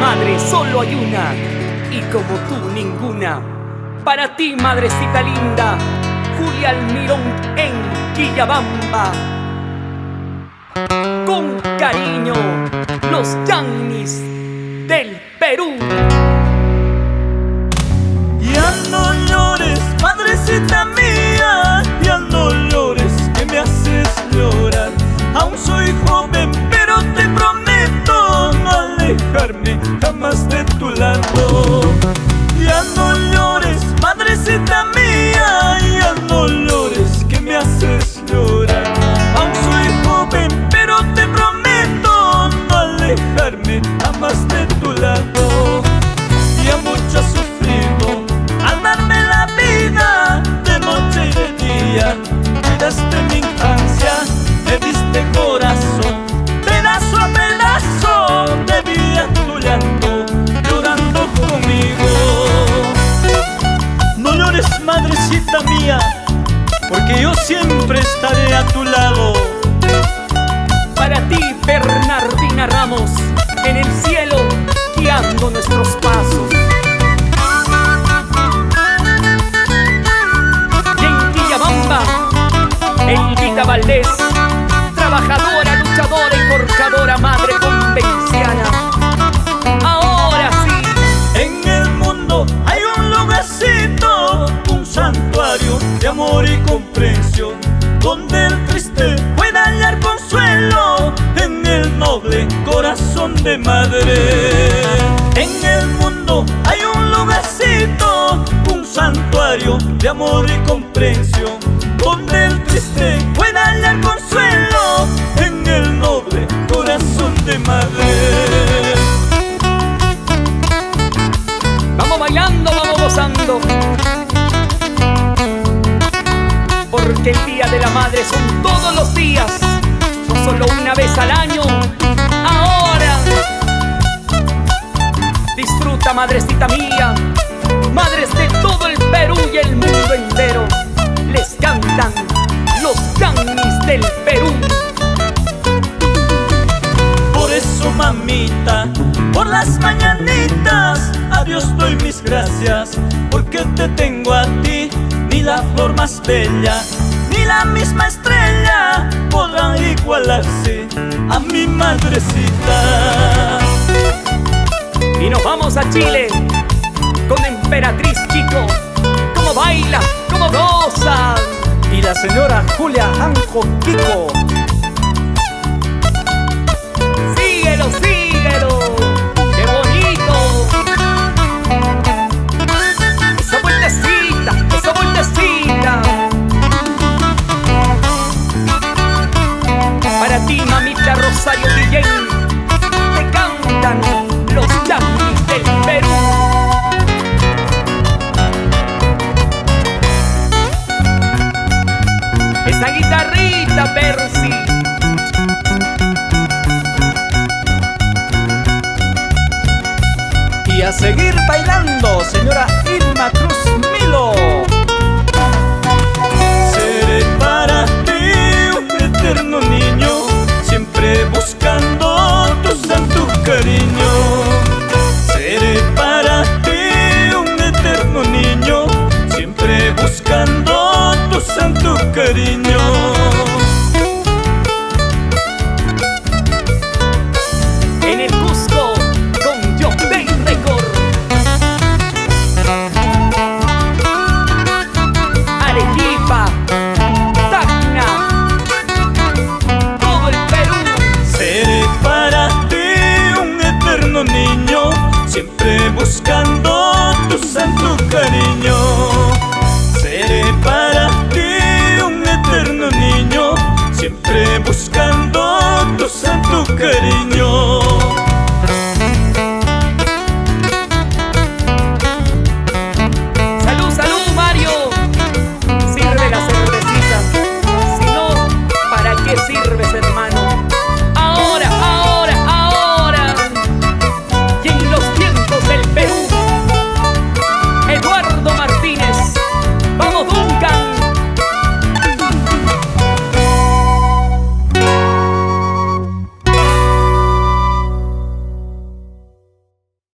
madre solo hay una, y como tú ninguna. Para ti, madrecita linda, Julia Almirón en Quillabamba. Con cariño, los Yannis del Perú. Ya no llores, madrecita mía, ya no llores, que me haces llorar. Aún soy joven, pero te prometo no alejarme jamás de tu lado. Ya no llores, madrecita mía, ya no llores, que me haces llorar. Aún soy joven, pero te prometo no alejarme jamás de tu lado. Ya mucho has sufrido al darme la vida de noche y de día. Cuidaste mi infancia, me diste corazón, pedazo a pedazo de vi a tu llanto, llorando conmigo. No llores, madrecita mía, porque yo siempre estaré a tu lado. Para ti, Bernardina Ramos, en el cielo guiando nuestros pasos. Y en Quillabamba, Elvita Valdés, trabajadora, luchadora y forjadora, madre convenciana. Ahora sí, en el mundo hay un lugarcito, un santuario de amor y comprensión, donde el triste pueda hallar consuelo en el noble corazón de madre. En el mundo hay un lugarcito, un santuario de amor y comprensión, donde el triste pueda hallar consuelo en el noble corazón de madre. vamos bailando, vamos gozando, porque el Día de la Madre son todos los días, no solo una vez al año. Ahora disfruta, madrecita mía, madres de todo el Perú y el mundo entero, les cantan los Yannis del Perú. Por eso, mamita, por las mañanitas a Dios doy mis gracias, porque te tengo a ti. Ni la flor más bella, ni la misma estrella podrán igualarse a mi madrecita. Y nos vamos a Chile con Emperatriz Chico. Cómo baila, cómo goza. Y la señora Julia Anjo Kiko. Síguelo, síguelo. ¡Qué bonito! Esa vueltecita, esa vueltecita. Para ti, mamita Rosario Guillén, te cantan los Yannis del Perú. Esa guitarrita, Percy. Y a seguir bailando, señora Irma Cruz Milo. Seré para ti un eterno niño, siempre buscando tu santo cariño. Seré para ti un eterno niño, siempre buscando tu santo cariño. En el Cusco con John Day Record. Arequipa, Tacna, todo el Perú. Seré para ti un eterno niño, siempre buscando tu santo cariño. Seré para ti un eterno niño, siempre buscando tu santo cariño.